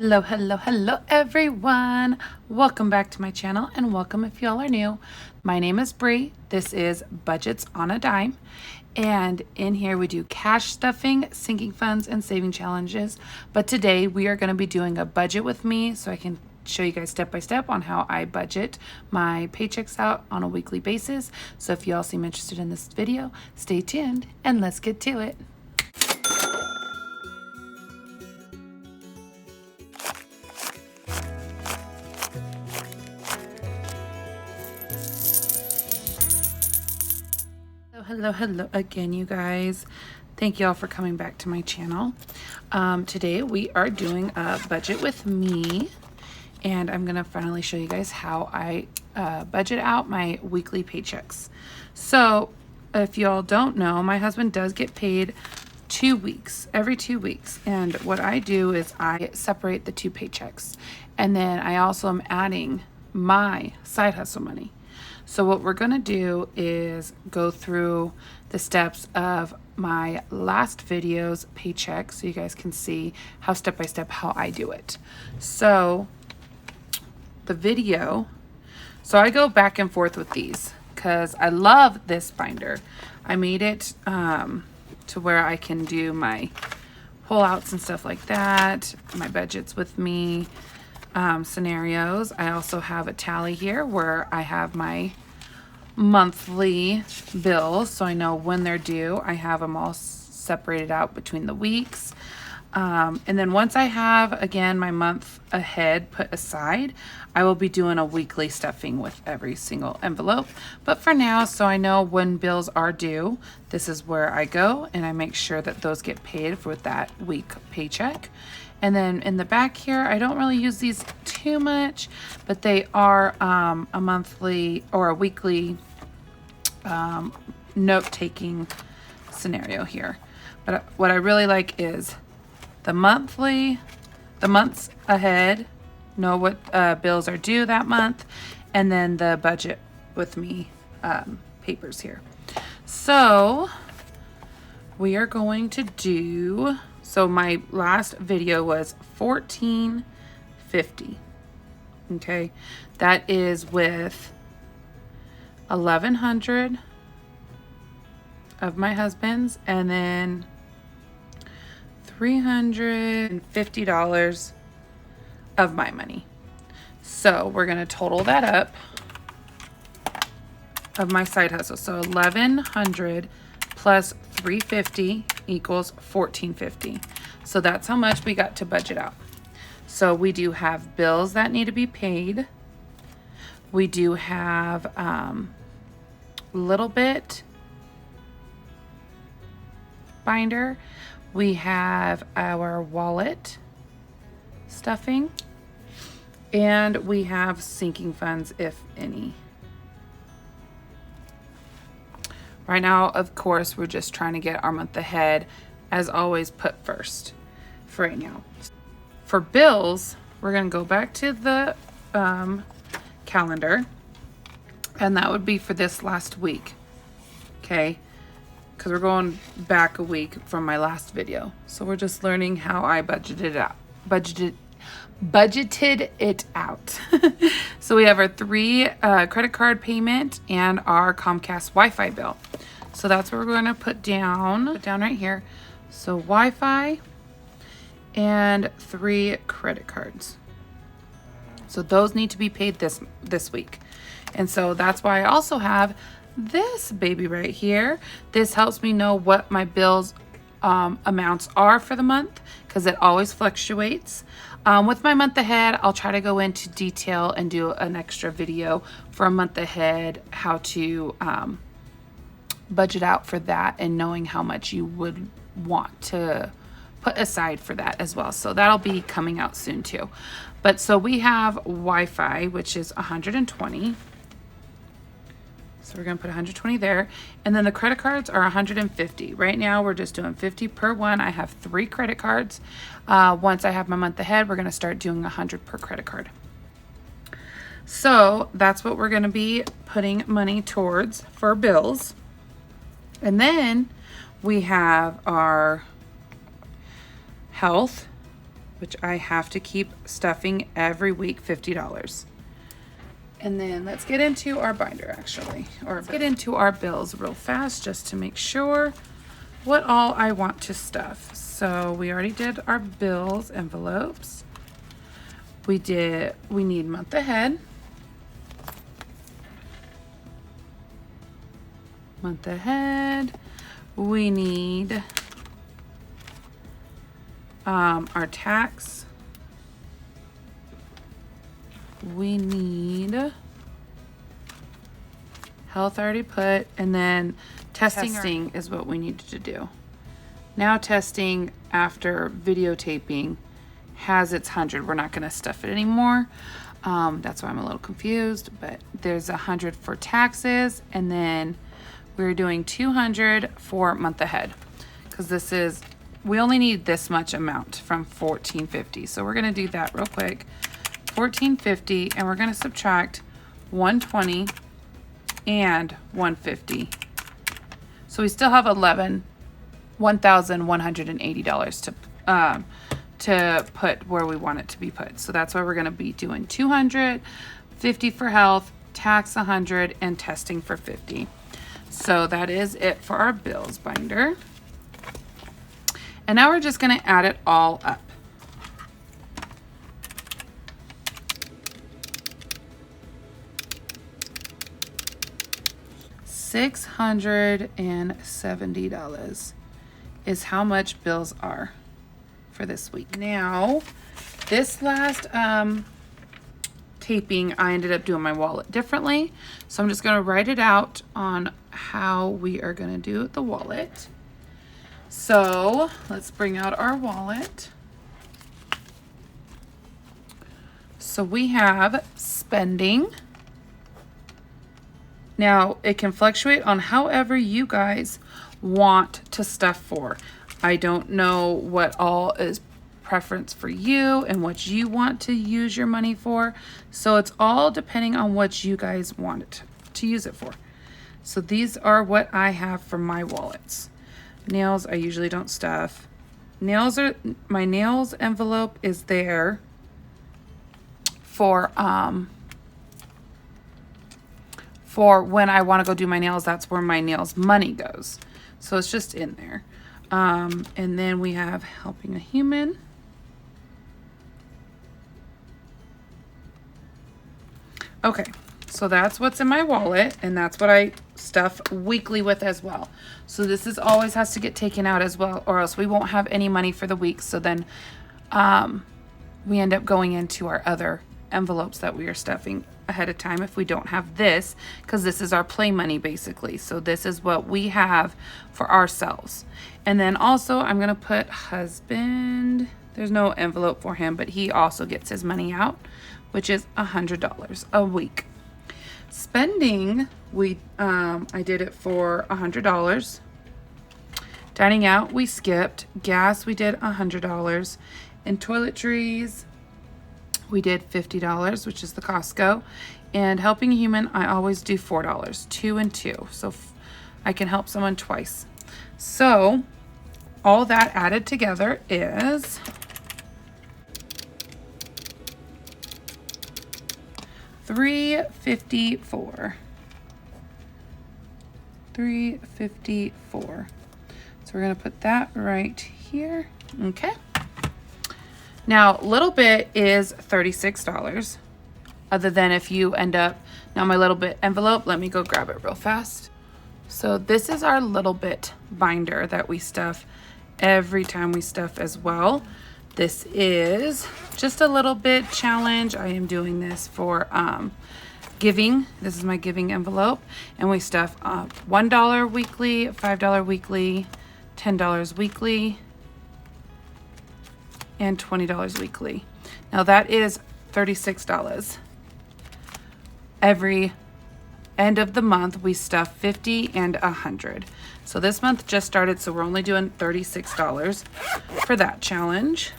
Hello everyone. Welcome back to my channel and welcome if y'all are new. My name is Bree. This is Budgets on a Dime. And in here we do cash stuffing, sinking funds, and saving challenges. But today we are going to be doing a budget with me so I can show you guys step by step on how I budget my paychecks out on a weekly basis. So if y'all seem interested in this video, stay tuned and let's get to it. Hello again, you guys. Thank you all for coming back to my channel. Today we are doing a budget with me, and I'm gonna finally show you guys how I budget out my weekly paychecks. So if y'all don't know, my husband does get paid every 2 weeks, and what I do is I separate the two paychecks, and then I also am adding my side hustle money. So what we're going to do is go through the steps of my last video's paycheck so you guys can see how step by step how I do it. So the video, so I go back and forth with these because I love this binder. I made it to where I can do my pullouts and stuff like that, my budgets with me. Scenarios. I also have a tally here where I have my monthly bills so I know when they're due. I have them all separated out between the weeks. And then once I have, again, my month ahead put aside, I will be doing a weekly stuffing with every single envelope. But for now, so I know when bills are due, this is where I go and I make sure that those get paid for that week paycheck. And then in the back here, I don't really use these too much, but they are a monthly or a weekly note-taking scenario here. But what I really like is the months ahead, know what bills are due that month, and then the budget with me papers here. So we are going to do, so my last video was $14.50. Okay, that is with $1,100 of my husband's and then $350 of my money. So we're gonna total that up of my side hustle. So $1,100 plus $350 equals $1,450. So that's how much we got to budget out. So we do have bills that need to be paid. We do have a little bit binder. We have our wallet stuffing, and we have sinking funds, if any. Right now, of course, we're just trying to get our month ahead, as always, put first for right now. For bills, we're going to go back to the calendar, and that would be for this last week, okay? Because we're going back a week from my last video. So we're just learning how I budgeted it out. So we have our 3 credit card payment and our Comcast Wi-Fi bill. So that's what we're going to put down right here. So Wi-Fi and 3 credit cards. So those need to be paid this week. And so that's why I also have this baby right here. This helps me know what my bills amounts are for the month, because it always fluctuates. With my month ahead, I'll try to go into detail and do an extra video for a month ahead, how to budget out for that and knowing how much you would want to put aside for that as well. So that'll be coming out soon too. But so we have Wi-Fi, which is 120. So we're gonna put 120 there. And then the credit cards are 150. Right now we're just doing 50 per one. I have 3 credit cards. Once I have my month ahead, we're gonna start doing 100 per credit card. So that's what we're gonna be putting money towards for bills. And then we have our health which I have to keep stuffing every week, $50. And then let's get into our binder actually, or let's get into our bills real fast just to make sure what all I want to stuff. So we already did our bills envelopes. We need month ahead. Month ahead. We need our tax. We need health already put, and then testing is what we needed to do. Now testing after videotaping has its 100. We're not going to stuff it anymore. That's why I'm a little confused, but there's 100 for taxes, and then we're doing 200 for month ahead because we only need this much amount from $14.50. So we're going to do that real quick. $14.50, and we're going to subtract $120 and $150. So we still have $1,180 to put where we want it to be put. So that's why we're going to be doing 200, 50 for health, tax 100, and testing for 50. So that is it for our bills binder. And now we're just going to add it all up. $670 is how much bills are for this week. Now, this last taping, I ended up doing my wallet differently. So I'm just going to write it out on how we are going to do the wallet. So let's bring out our wallet. So we have spending. Now, it can fluctuate on however you guys want to stuff for. I don't know what all is preference for you and what you want to use your money for. So it's all depending on what you guys want it to use it for. So these are what I have for my wallets. Nails, I usually don't stuff. My nails envelope is there for when I want to go do my nails. That's where my nails money goes. So it's just in there. And then we have helping a human. Okay, so that's what's in my wallet, and that's what I stuff weekly with as well. So this always has to get taken out as well, or else we won't have any money for the week. So then we end up going into our other envelopes that we are stuffing ahead of time if we don't have this, because this is our play money basically. So this is what we have for ourselves. And then also I'm going to put husband. There's no envelope for him, but he also gets his money out, which is $100 a week. Spending, I did it for $100. Dining out, we skipped. Gas, we did $100. And toiletries, we did $50, which is the Costco. And helping a human, I always do $4, 2 and 2. So I can help someone twice. So all that added together is $354. $354. So we're going to put that right here. Okay. Now, little bit is $36. Other than if you end up, now my little bit envelope, let me go grab it real fast. So this is our little bit binder that we stuff every time we stuff as well. This is just a little bit challenge. I am doing this for giving. This is my giving envelope, and we stuff $1 weekly, $5 weekly, $10 weekly, and $20 weekly. Now that is $36. Every end of the month we stuff 50 and 100. So this month just started, so we're only doing $36 for that challenge.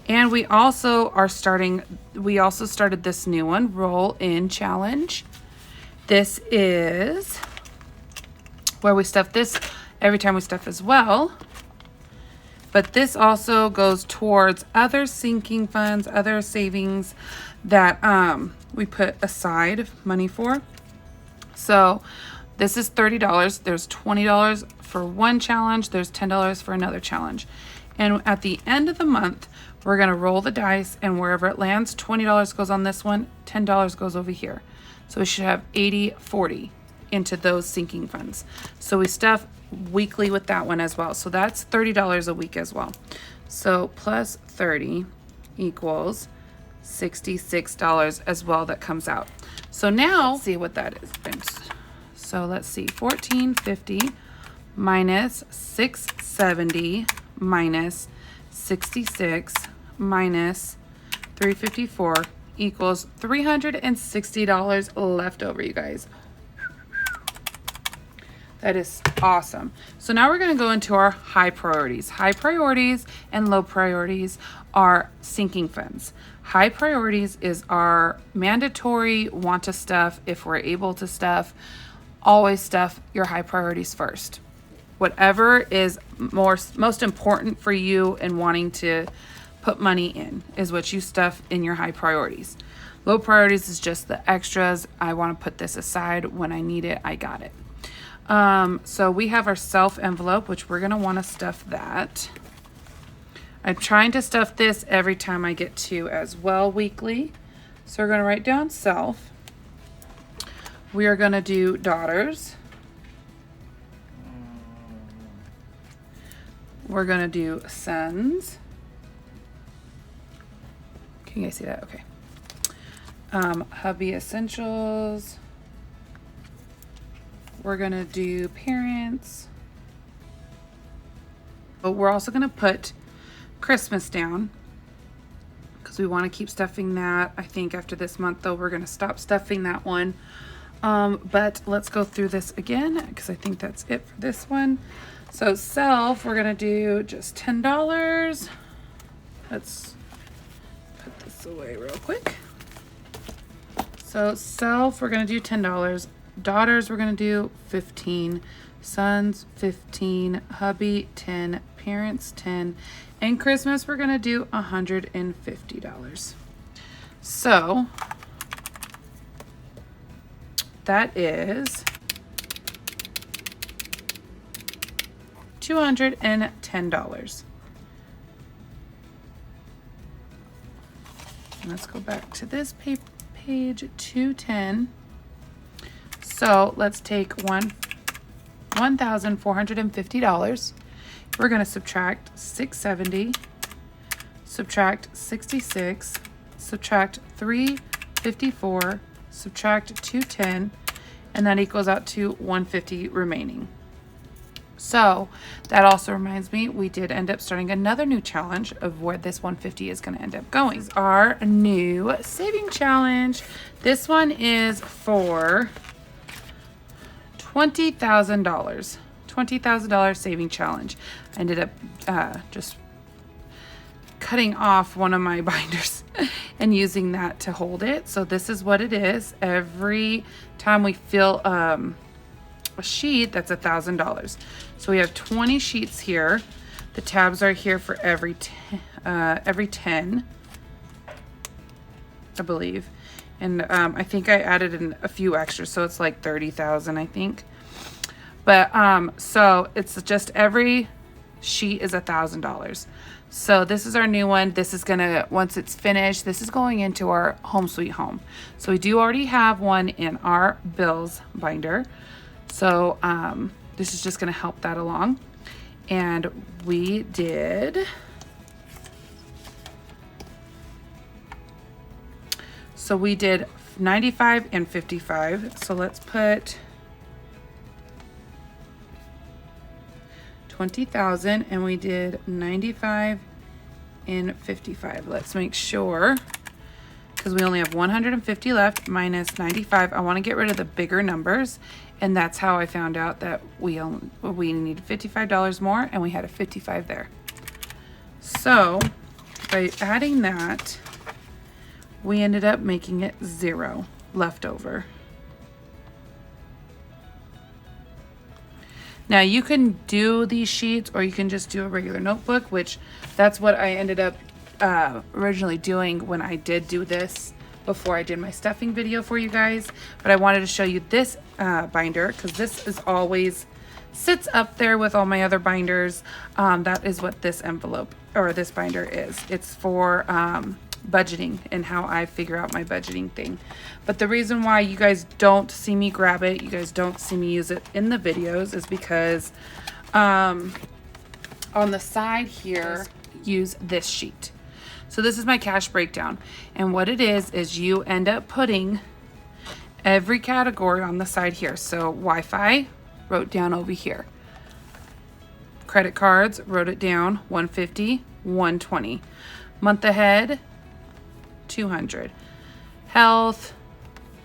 And we also started this new one, roll in challenge. This is where we stuff this every time we stuff as well. But this also goes towards other sinking funds, other savings that we put aside money for. So this is $30. There's $20 for one challenge. There's $10 for another challenge. And at the end of the month, we're going to roll the dice, and wherever it lands, $20 goes on this one, $10 goes over here. So we should have 80-40 into those sinking funds. So we stuff weekly with that one as well. So that's $30 a week as well. So plus 30 equals $66 as well that comes out. So now let's see what that is. So let's see, $14.50 minus $670 minus 66 minus 354 equals $360 left over, you guys. That is awesome. So now we're going to go into our high priorities. High priorities and low priorities are sinking funds. High priorities is our mandatory want to stuff. If we're able to stuff, always stuff your high priorities first. Whatever is most important for you and wanting to put money in is what you stuff in your high priorities. Low priorities is just the extras. I want to put this aside when I need it. I got it. So we have our self envelope, which we're going to want to stuff that. I'm trying to stuff this every time I get to as well weekly. So we're going to write down self. We are going to do daughters. We're going to do sons. Can you guys see that? Okay. Hubby essentials. We're going to do parents. But we're also going to put Christmas down because we want to keep stuffing that. I think after this month, though, we're going to stop stuffing that one. But let's go through this again because I think that's it for this one. So self, we're going to do just $10. Let's put this away real quick. So self, we're going to do $10. Daughters, we're going to do 15. Sons, 15. Hubby, 10. Parents, 10. And Christmas, we're going to do $150. So that is $210. Let's go back to this page, 210. So let's take $1,450. We're going to subtract 670, subtract 66, subtract 354, subtract 210, and that equals out to 150 remaining. So that also reminds me, we did end up starting another new challenge of where this 150 is going to end up going. This is our new saving challenge. This one is for $20,000. $20,000 saving challenge. I ended up just cutting off one of my binders and using that to hold it. So this is what it is. Every time we fill a sheet, that's $1,000. So we have 20 sheets here. The tabs are here for every 10, I believe. And I think I added in a few extras, so it's like 30,000, I think. But so it's just every sheet is $1,000. So this is our new one. This is gonna, once it's finished, this is going into our home sweet home. So we do already have one in our bills binder. So this is just gonna help that along. And we did, so we did 95 and 55. So let's put 20,000 and we did 95 and 55. Let's make sure, because we only have 150 left minus 95. I want to get rid of the bigger numbers, and that's how I found out that we needed $55 more, and we had a 55 there. So by adding that, we ended up making it 0 left over. Now you can do these sheets, or you can just do a regular notebook, which that's what I ended up originally doing when I did do this before I did my stuffing video for you guys. But I wanted to show you this binder, because this is always sits up there with all my other binders. That is what this envelope or this binder is. It's for budgeting and how I figure out my budgeting thing. But the reason why you guys don't see me grab it, you guys don't see me use it in the videos, is because on the side here, use this sheet. So this is my cash breakdown, and what it is you end up putting every category on the side here. So Wi-Fi, wrote down over here. Credit cards, wrote it down, 150, 120. Month ahead, 200. Health,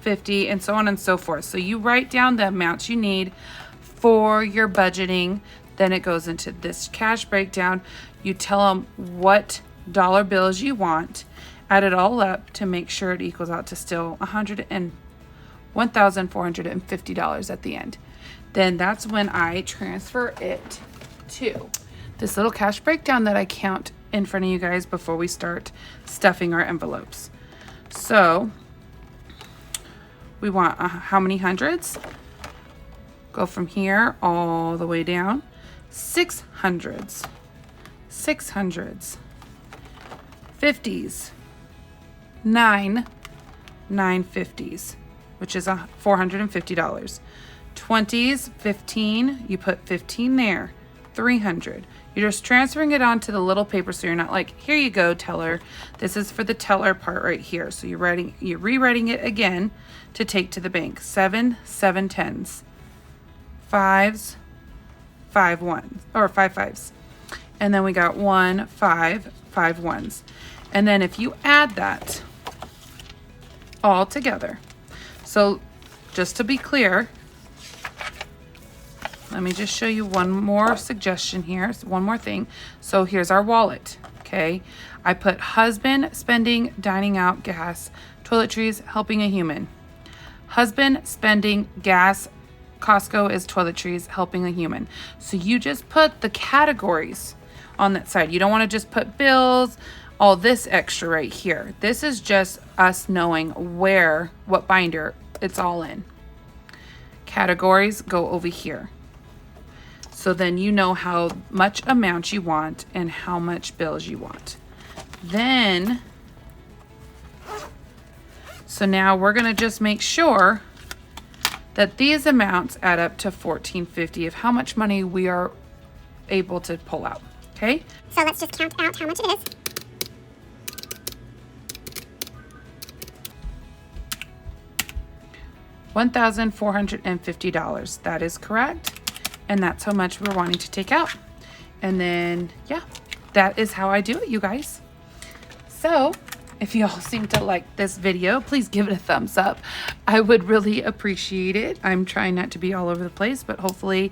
50, and so on and so forth. So you write down the amounts you need for your budgeting. Then it goes into this cash breakdown. You tell them what dollar bills you want, add it all up to make sure it equals out to still $1,450 at the end. Then that's when I transfer it to this little cash breakdown that I count in front of you guys before we start stuffing our envelopes. So we want how many hundreds? Go from here all the way down. 600s, 600s, 50s, 950s, which is $450. 20s, 15, you put 15 there, 300. You're just transferring it onto the little paper, so you're not like, here you go, teller. This is for the teller part right here. So you're rewriting it again to take to the bank. 7 7/10s, 5s 5 1s, or 5 5s. And then we got 1 5 5 1s. And then if you add that all together, so just to be clear, let me just show you one more suggestion here. One more thing. So here's our wallet. Okay. I put husband, spending, dining out, gas, toiletries, helping a human. Husband, spending, gas, Costco is toiletries, helping a human. So you just put the categories on that side. You don't want to just put bills, all this extra right here. This is just us knowing what binder it's all in. Categories go over here. So then you know how much amount you want and how much bills you want. Then, so now we're going to just make sure that these amounts add up to $1,450 of how much money we are able to pull out. Okay? So let's just count out how much it is. $1,450. That is correct. And that's how much we're wanting to take out. And then, yeah, that is how I do it, you guys. So if you all seem to like this video, please give it a thumbs up. I would really appreciate it. I'm trying not to be all over the place, but hopefully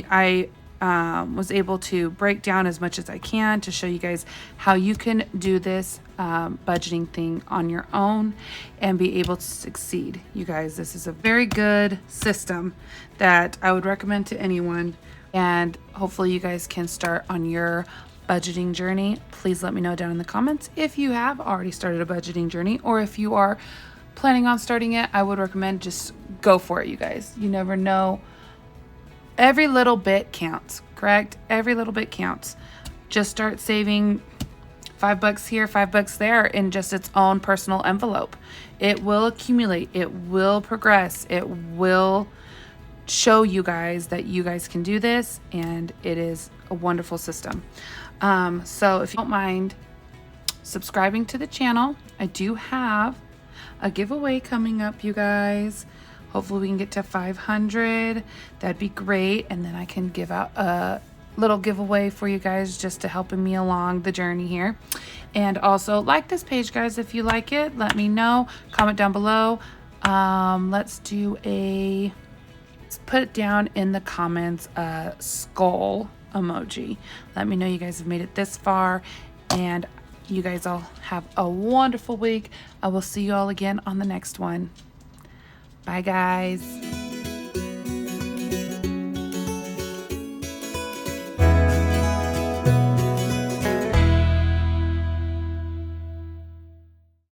I was able to break down as much as I can to show you guys how you can do this budgeting thing on your own and be able to succeed. You guys, this is a very good system that I would recommend to anyone, and hopefully you guys can start on your budgeting journey. Please let me know down in the comments if you have already started a budgeting journey, or if you are planning on starting it. I would recommend just go for it, you guys. You never know. Every little bit counts, correct? Every little bit counts. Just start saving $5 here, $5 there in just its own personal envelope. It will accumulate. It will progress. It will show you guys that you guys can do this, and it is a wonderful system. So if you don't mind subscribing to the channel, I do have a giveaway coming up, you guys. Hopefully we can get to 500. That'd be great. And then I can give out a little giveaway for you guys just to helping me along the journey here. And also like this page, guys, if you like it. Let me know. Comment down below. Let's put it down in the comments, skull emoji. Let me know you guys have made it this far. And you guys all have a wonderful week. I will see you all again on the next one. Bye, guys.